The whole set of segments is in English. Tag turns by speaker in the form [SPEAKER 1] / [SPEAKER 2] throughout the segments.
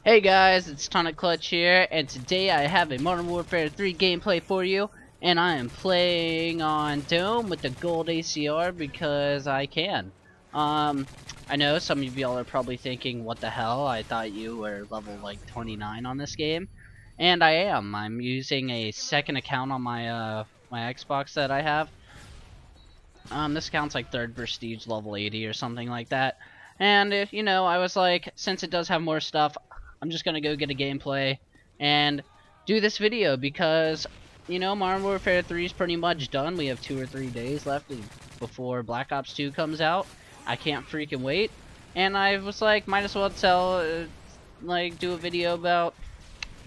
[SPEAKER 1] Hey guys, it's Tonic Clutch here, and today I have a Modern Warfare 3 gameplay for you, and I am playing on Dome with the gold ACR because I can. I know some of y'all are probably thinking, what the hell, I thought you were level like 29 on this game, and I am. I'm using a second account on my my Xbox that I have. This account's like 3rd prestige level 80 or something like that. And if, I was like, since it does have more stuff, I'm just gonna go get a gameplay and do this video because, Modern Warfare 3 is pretty much done. We have 2 or 3 days left before Black Ops 2 comes out. I can't freaking wait. And I was like, might as well do a video about,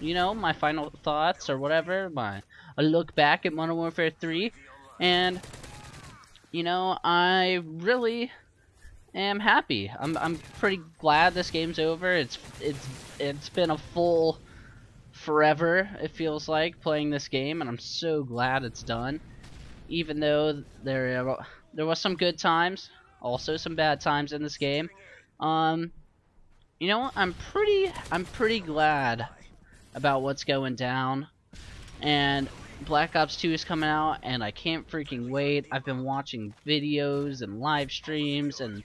[SPEAKER 1] my final thoughts or whatever, a look back at Modern Warfare 3, and I really am happy. I'm pretty glad this game's over. It's been a full forever, it feels like, playing this game, and I'm so glad it's done. Even though there was some good times, also some bad times in this game. I'm pretty glad about what's going down, and Black Ops 2 is coming out, and I can't freaking wait. I've been watching videos and live streams, and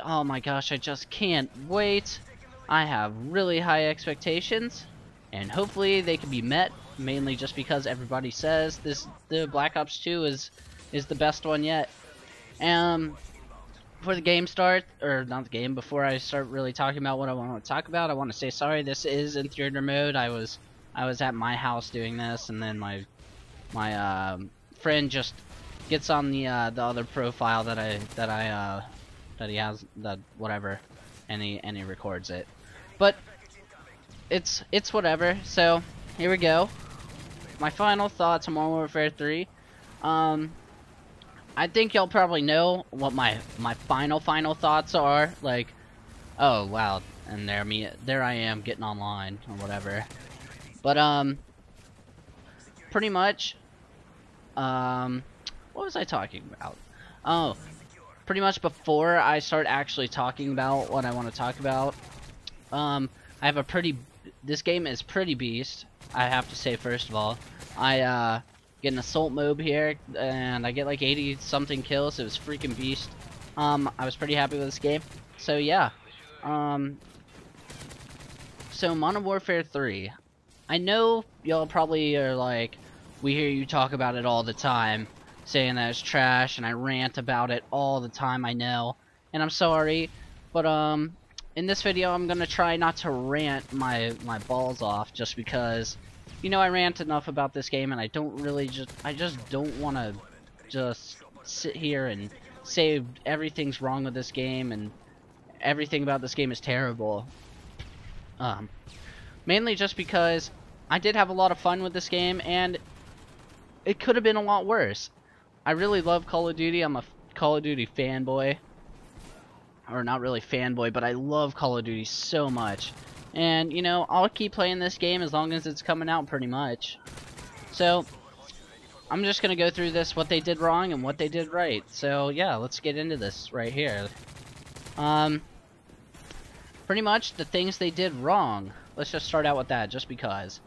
[SPEAKER 1] oh my gosh, I just can't wait. I have really high expectations, and hopefully they can be met, mainly just because everybody says the Black Ops 2 is the best one yet. Before the game starts, or not the game, before I start really talking about what I want to talk about, I want to say sorry. This is in theater mode. I was at my house doing this, and then my friend just gets on the other profile that he has, that whatever, and he records it. But it's whatever. So here we go. My final thoughts on Modern Warfare 3. I think y'all probably know what my final thoughts are. Like, oh wow, and there I am getting online or whatever. But pretty much, what was I talking about? Oh, pretty much before I start actually talking about what I want to talk about, I have this game is pretty beast, I have to say. First of all, I get an assault MOAB here, and I get like 80 something kills. It was freaking beast. I was pretty happy with this game. So yeah, so Modern Warfare 3. I know y'all probably are like, we hear you talk about it all the time, saying that it's trash, and I rant about it all the time, I know, and I'm sorry, but in this video I'm gonna try not to rant my balls off, just because, I rant enough about this game, and I just don't want to just sit here and say everything's wrong with this game and everything about this game is terrible. Mainly just because I did have a lot of fun with this game, and it could have been a lot worse. I really love Call of Duty. I'm a Call of Duty fanboy. Or not really fanboy, but I love Call of Duty so much. And, I'll keep playing this game as long as it's coming out, pretty much. So, I'm just going to go through this, what they did wrong and what they did right. So, yeah, let's get into this right here. Pretty much the things they did wrong. Let's just start out with that, just because.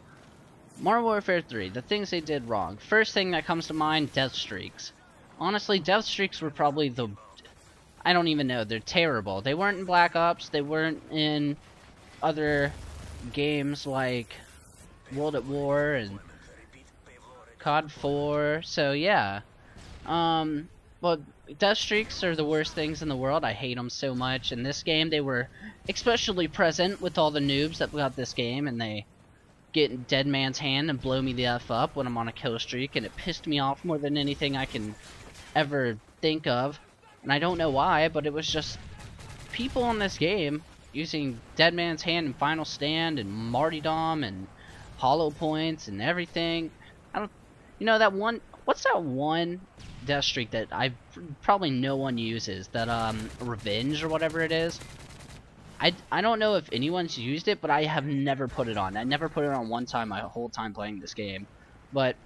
[SPEAKER 1] Modern Warfare 3, the things they did wrong. First thing that comes to mind, death streaks. Honestly, death streaks were probably I don't even know, they're terrible. They weren't in Black Ops, they weren't in other games like World at War and COD 4, so yeah. But death streaks are the worst things in the world. I hate them so much. In this game, they were especially present with all the noobs that got this game, and they get in dead man's hand and blow me the F up when I'm on a kill streak, and it pissed me off more than anything I can ever think of. And I don't know why, but it was just people in this game using dead man's hand and final stand and martyrdom and hollow points and everything. That one, what's that one death streak that probably no one uses, that revenge or whatever it is? I don't know if anyone's used it, but I have never put it on. I never put it on one time my whole time playing this game. But,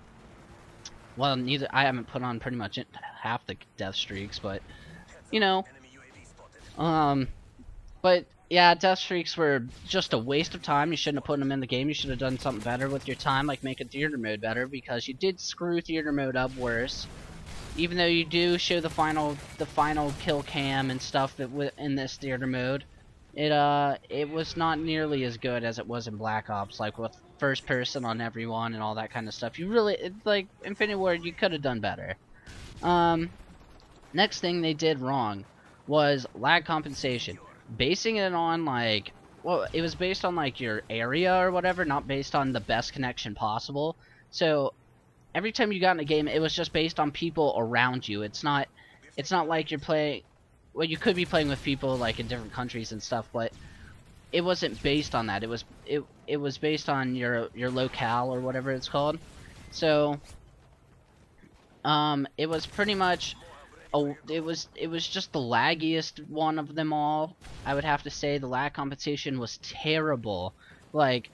[SPEAKER 1] well, I haven't put on pretty much half the death streaks, but, but Yeah, death streaks were just a waste of time. You shouldn't have put them in the game. You should have done something better with your time, like make a theater mode better, because you did screw theater mode up worse. Even though you do show the final kill cam and stuff in this theater mode, it was not nearly as good as it was in Black Ops, like with first person on everyone and all that kind of stuff. You really, like Infinity Ward, you could have done better. Next thing they did wrong was lag compensation. Basing it on like, well, it was based on like your area or whatever, not based on the best connection possible. So every time you got in a game, it was just based on people around you. It's not like you're playing, well, you could be playing with people like in different countries and stuff, but it wasn't based on that. It was based on your locale or whatever it's called. So it was pretty much it was just the laggiest one of them all. I would have to say the lag compensation was terrible. Like,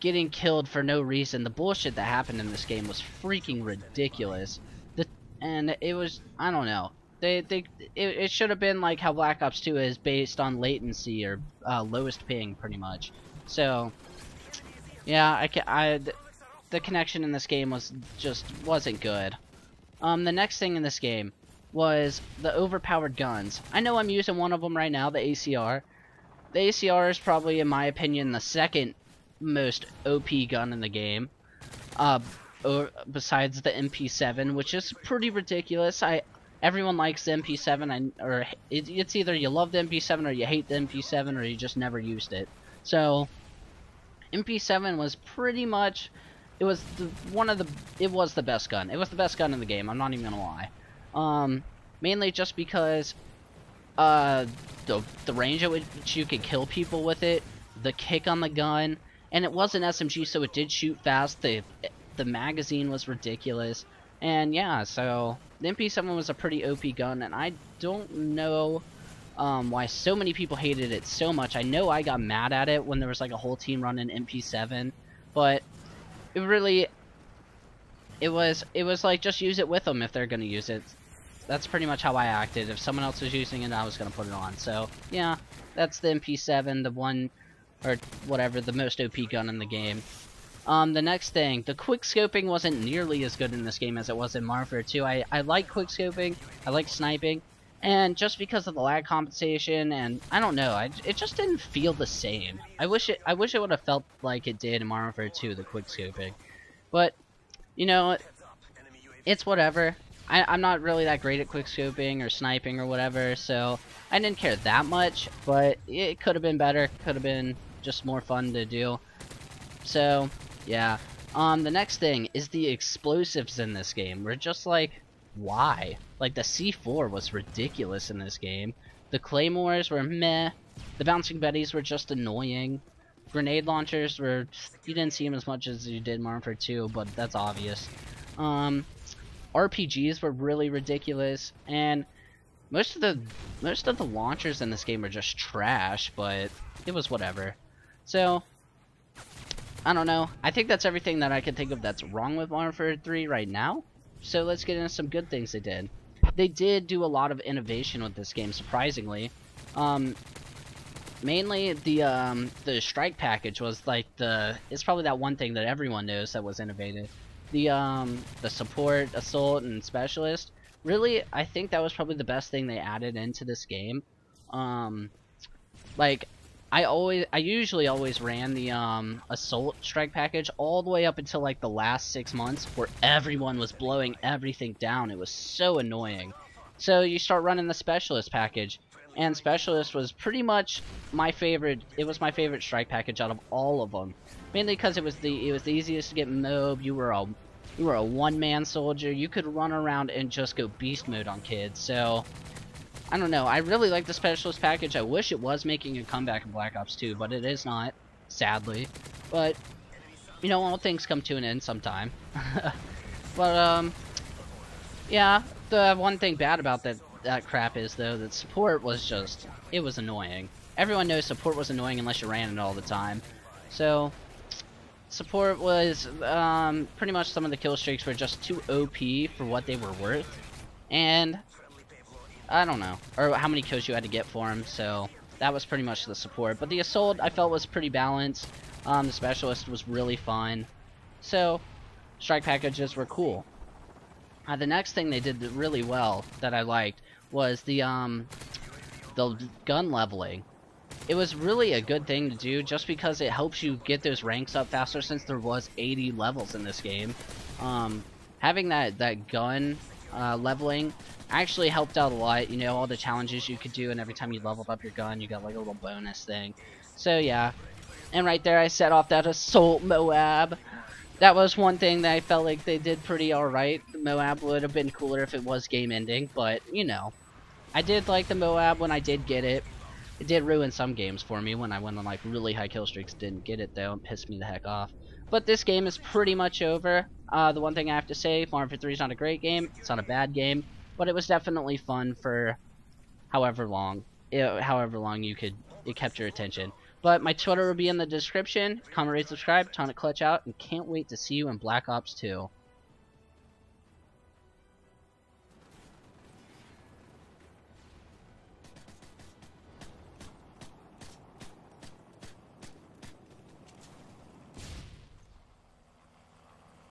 [SPEAKER 1] getting killed for no reason. The bullshit that happened in this game was freaking ridiculous. And it was, I don't know. It should have been like how Black Ops 2 is, based on latency or lowest ping, pretty much. So, yeah, the connection in this game wasn't good. The next thing in this game was the overpowered guns. I know I'm using one of them right now, the ACR. The ACR is probably, in my opinion, the second most OP gun in the game, besides the MP7, which is pretty ridiculous. Everyone likes the MP7, it's either you love the MP7 or you hate the MP7 or you just never used it. So MP7 was pretty much, it was the best gun. It was the best gun in the game, I'm not even gonna lie. Mainly just because the range at which you could kill people with it, the kick on the gun, and it was an SMG, so it did shoot fast. The magazine was ridiculous, and yeah, so the MP7 was a pretty OP gun, and I don't know why so many people hated it so much. I know I got mad at it when there was like a whole team running MP7, but it was like, just use it with them if they're gonna use it. That's pretty much how I acted. If someone else was using it, I was gonna put it on. So yeah, that's the MP7, the one, or whatever, the most OP gun in the game. The next thing, the quickscoping wasn't nearly as good in this game as it was in Modern Warfare 2. I like quickscoping, I like sniping, and just because of the lag compensation, and I don't know, it just didn't feel the same. I wish it would have felt like it did in Modern Warfare 2, the quickscoping. But you know, it's whatever. I'm not really that great at quickscoping or sniping or whatever, so I didn't care that much, but it could have been better, could have been just more fun to do. So, yeah. The next thing is the explosives in this game. We're just like, why? Like, the C4 was ridiculous in this game. The claymores were meh. The bouncing betties were just annoying. Grenade launchers were, you didn't see them as much as you did in Modern Warfare 2, but that's obvious. RPGs were really ridiculous, and most of the launchers in this game are just trash, but it was whatever. So, I don't know. I think that's everything that I can think of that's wrong with Modern Warfare 3 right now. So let's get into some good things they did. They did do a lot of innovation with this game, surprisingly. Mainly the strike package was like it's probably that one thing that everyone knows that was innovative. The support, assault, and specialist. Really, I think that was probably the best thing they added into this game. Like, I usually always ran the assault strike package all the way up until like the last 6 months, where everyone was blowing everything down. It was so annoying. So you start running the specialist package, and specialist was pretty much my favorite. It was my favorite strike package out of all of them, mainly because it was the easiest to get MOAB. You were a one-man soldier. You could run around and just go beast mode on kids. So I don't know. I really like the specialist package. I wish it was making a comeback in Black Ops 2, but it is not, sadly. But you know, all things come to an end sometime. But yeah. The one thing bad about that crap is, though, that support was just, it was annoying. Everyone knows support was annoying unless you ran it all the time. So support was pretty much, some of the kill streaks were just too OP for what they were worth, and I don't know, or how many kills you had to get for them. So That was pretty much the support. But the assault I felt was pretty balanced. The specialist was really fun. So, strike packages were cool. The next thing they did really well that I liked was the gun leveling. It was really a good thing to do just because it helps you get those ranks up faster since there was 80 levels in this game. Having that gun leveling actually helped out a lot. You know, all the challenges you could do, and every time you leveled up your gun you got like a little bonus thing. So yeah, and right there I set off that assault MOAB. That was one thing that I felt like they did pretty alright. The MOAB would have been cooler if it was game ending, but you know, I did like the MOAB when I did get it. It did ruin some games for me when I went on like really high kill streaks. Didn't get it though, and pissed me the heck off. But this game is pretty much over. The one thing I have to say, Modern Warfare 3 is not a great game. It's not a bad game, but it was definitely fun for however long it kept your attention. But my Twitter will be in the description. Comment, rate, subscribe, ton of clutch out, and can't wait to see you in Black Ops 2.